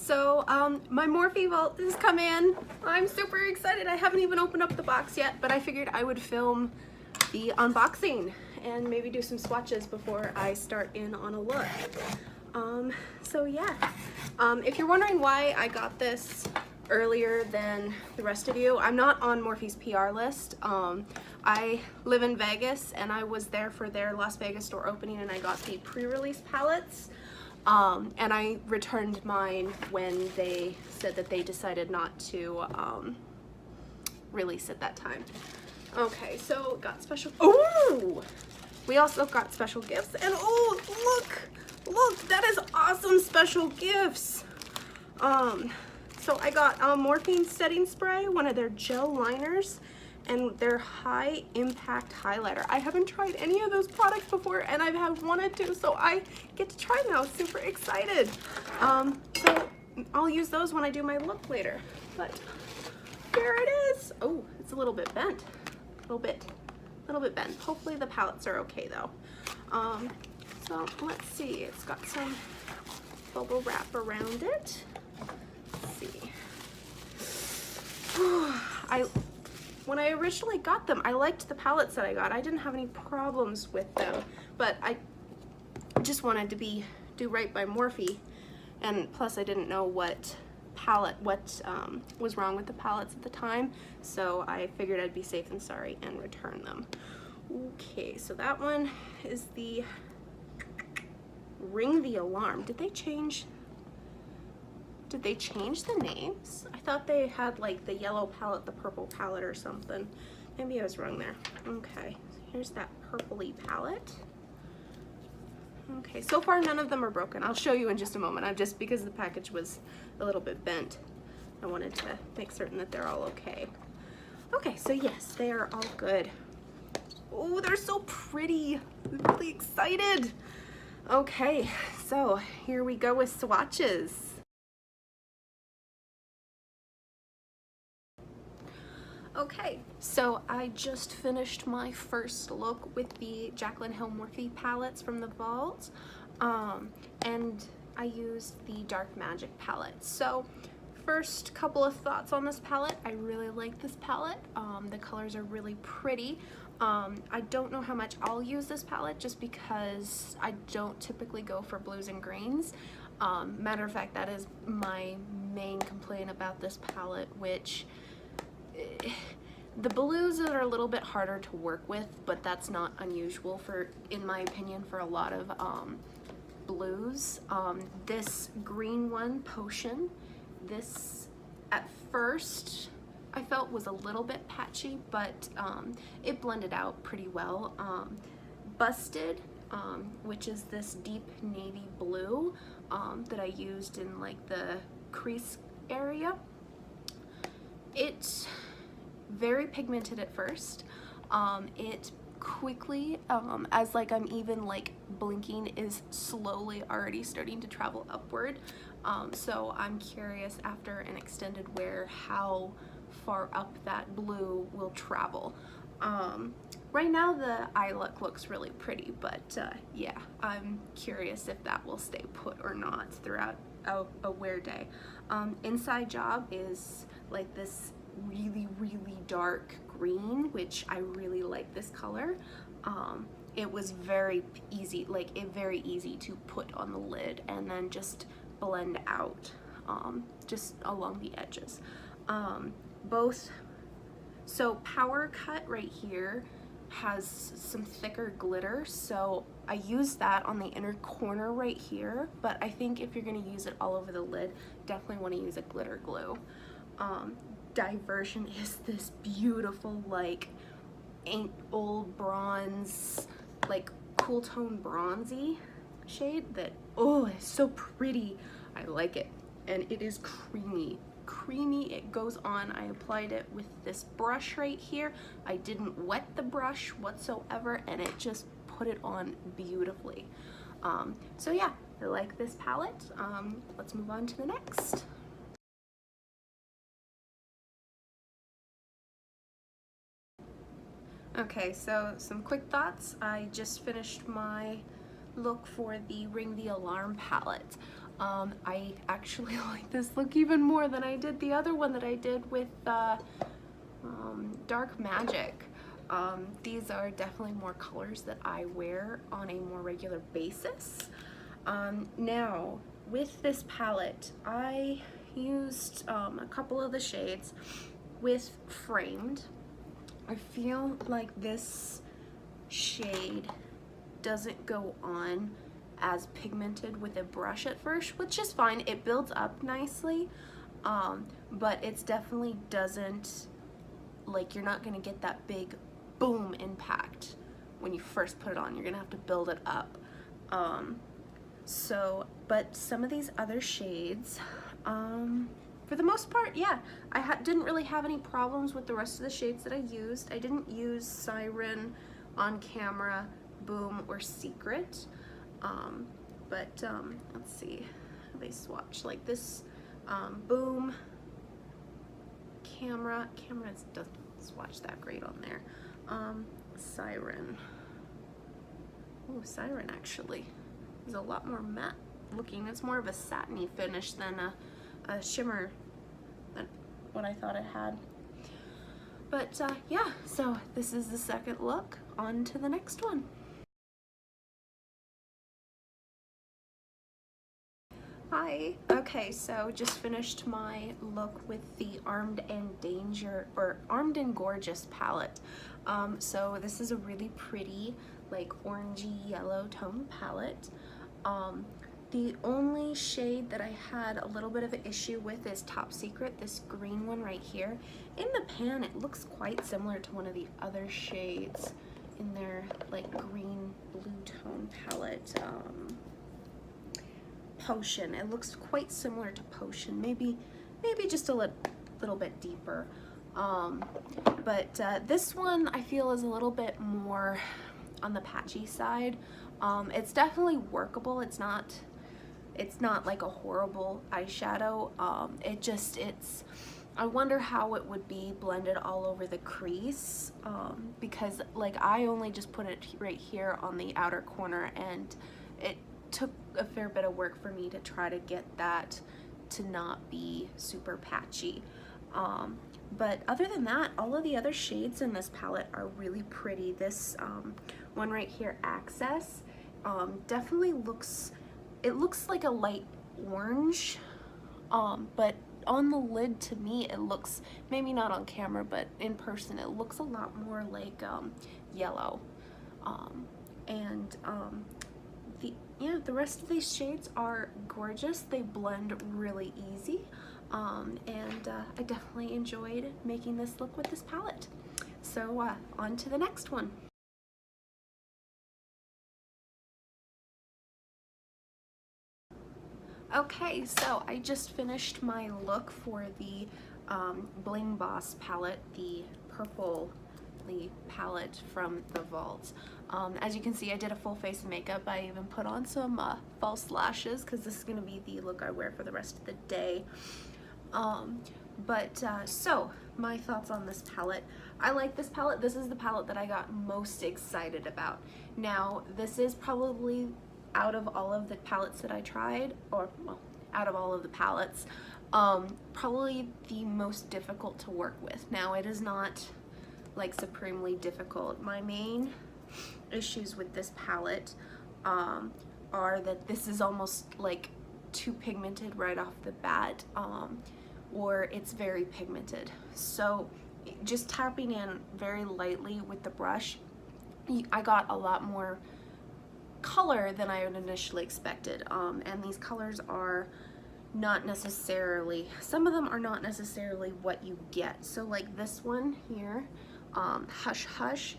So my Morphe vault has come in. I'm super excited. I haven't even opened up the box yet, but I figured I would film the unboxing and maybe do some swatches before I start in on a look. So yeah, if you're wondering why I got this earlier than the rest of you, I'm not on Morphe's PR list. I live in Vegas and I was there for their Las Vegas store opening and I got the pre-release palettes. And I returned mine when they said that they decided not to release at that time. Okay, so got special, oh! We also got special gifts, and oh, look, that is awesome special gifts. So I got Morphe setting spray, one of their gel liners, and their high impact highlighter. I haven't tried any of those products before and I have wanted to, so I get to try now. Super excited. So I'll use those when I do my look later. But here it is. Oh, it's a little bit bent. A little bit bent. Hopefully the palettes are okay though. So let's see. It's got some bubble wrap around it. Let's see. When I originally got them, I liked the palettes that I got. I didn't have any problems with them, but I just wanted to do right by Morphe, and plus I didn't know what was wrong with the palettes at the time, so I figured I'd be safe and sorry and return them. Okay, so that one is the Ring the Alarm. Did they change the names? I thought they had like the yellow palette, the purple palette or something. Maybe I was wrong there. Okay, here's that purpley palette. Okay, so far none of them are broken. I'll show you in just a moment. Just because the package was a little bit bent, I wanted to make certain that they're all okay. Okay, so yes, they are all good. Oh, they're so pretty. I'm really excited. Okay, so here we go with swatches. Okay, so I just finished my first look with the Jaclyn Morphe palettes from the vault, and I used the Dark Magic palette. So first couple of thoughts on this palette. I really like this palette. The colors are really pretty. I don't know how much I'll use this palette just because I don't typically go for blues and greens. Matter of fact, that is my main complaint about this palette, which the blues are a little bit harder to work with, but that's not unusual in my opinion, for a lot of blues. This green one, Potion, this at first I felt was a little bit patchy, but it blended out pretty well. Busted, which is this deep navy blue that I used in like the crease area. It's very pigmented at first. It quickly, as like I'm even like blinking, is slowly already starting to travel upward. So I'm curious after an extended wear how far up that blue will travel. Right now the eye look looks really pretty, but yeah, I'm curious if that will stay put or not throughout a wear day. Inside job is like this really dark green, which I really like this color. It was very easy to put on the lid and then just blend out just along the edges. So Power Cut right here has some thicker glitter, so I used that on the inner corner right here, but I think if you're going to use it all over the lid, definitely want to use a glitter glue. Diversion is this beautiful like old bronze, like cool tone bronzy shade that, oh, it's so pretty. I like it, and it is creamy. It goes on. I applied it with this brush right here. I didn't wet the brush whatsoever, and it just put it on beautifully. So yeah, I like this palette. Let's move on to the next. Okay, so some quick thoughts. I just finished my look for the Ring the Alarm palette. I actually like this look even more than I did the other one that I did with Dark Magic. These are definitely more colors that I wear on a more regular basis. Now, with this palette, I used a couple of the shades with Framed. I feel like this shade doesn't go on as pigmented with a brush at first, which is fine. It builds up nicely, but it's definitely doesn't, like, you're not gonna get that big boom impact when you first put it on. You're gonna have to build it up. But some of these other shades, for the most part, yeah, I didn't really have any problems with the rest of the shades that I used. I didn't use Siren, On Camera, Boom, or Secret. Let's see how they swatch. Like this, Boom, Camera doesn't swatch that great on there. Siren. Oh, Siren actually is a lot more matte looking. It's more of a satiny finish than a shimmer than what I thought it had. But yeah, so this is the second look. On to the next one. Hi. Okay, so just finished my look with the Armed and Gorgeous palette. So this is a really pretty, like, orangey yellow tone palette. The only shade that I had a little bit of an issue with is Top Secret, this green one right here. In the pan, it looks quite similar to one of the other shades in their, like, green blue tone palette. Potion. It looks quite similar to Potion, maybe just a little bit deeper. This one I feel is a little bit more on the patchy side. It's definitely workable. It's not like a horrible eyeshadow. I wonder how it would be blended all over the crease, because, like, I only just put it right here on the outer corner, and it took a fair bit of work for me to try to get that to not be super patchy. But other than that, all of the other shades in this palette are really pretty. This one right here, Access, definitely looks like a light orange, but on the lid, to me, it looks, maybe not on camera, but in person, it looks a lot more like yellow. The rest of these shades are gorgeous. They blend really easy, and I definitely enjoyed making this look with this palette. So on to the next one. Okay, so I just finished my look for the Bling Boss palette, the purple palette from the Vault. As you can see, I did a full face of makeup. I even put on some false lashes because this is going to be the look I wear for the rest of the day. So my thoughts on this palette. I like this palette. This is the palette that I got most excited about. Now, this is probably, out of all of the palettes that I tried, or well, out of all of the palettes, probably the most difficult to work with. Now, it is not like supremely difficult. My main issues with this palette are that this is almost like too pigmented right off the bat, or it's very pigmented. So just tapping in very lightly with the brush, I got a lot more color than I had initially expected, and these colors are not necessarily, some of them are not necessarily what you get. So like this one here, Hush Hush,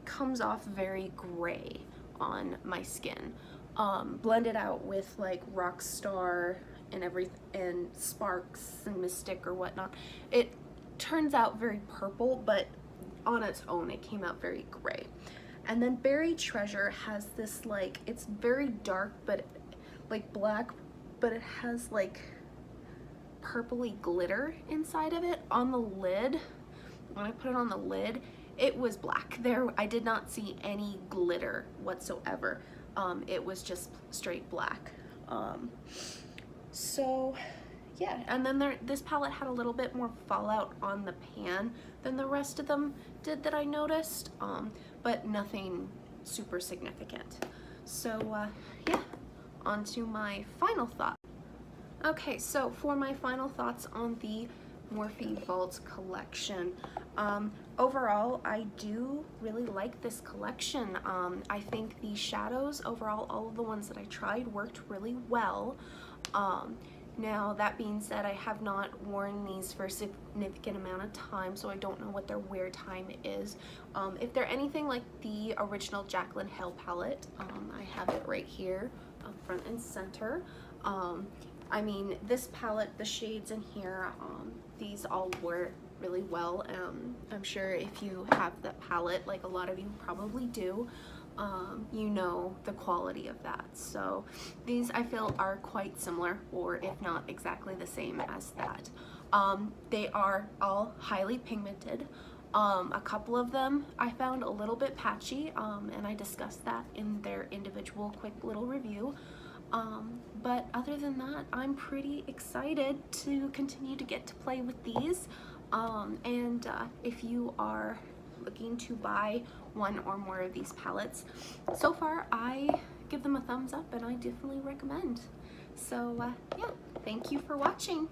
comes off very gray on my skin. Blended out with like Rockstar and Sparks and Mystic or whatnot, it turns out very purple, but on its own it came out very gray. And then Buried Treasure has this, like, it's very dark, but like black, but it has like purpley glitter inside of it. On the lid, when I put it on the lid, it was black. I did not see any glitter whatsoever. it was just straight black. So yeah, and then this palette had a little bit more fallout on the pan than the rest of them did that I noticed, but nothing super significant. So yeah, on to my final thought. Okay, so for my final thoughts on the Morphe Vault collection, overall I do really like this collection. I think the shadows overall, all of the ones that I tried, worked really well. Now that being said, I have not worn these for a significant amount of time, so I don't know what their wear time is. If they're anything like the original Jaclyn Hale palette, I have it right here, front and center. I mean, this palette, the shades in here, these all wear really well. I'm sure if you have that palette, like a lot of you probably do, you know the quality of that. So these I feel are quite similar, or if not exactly the same as that. They are all highly pigmented. A couple of them I found a little bit patchy, and I discussed that in their individual quick little review. But other than that, I'm pretty excited to continue to get to play with these. If you are looking to buy one or more of these palettes, so far I give them a thumbs up and I definitely recommend. So yeah, thank you for watching.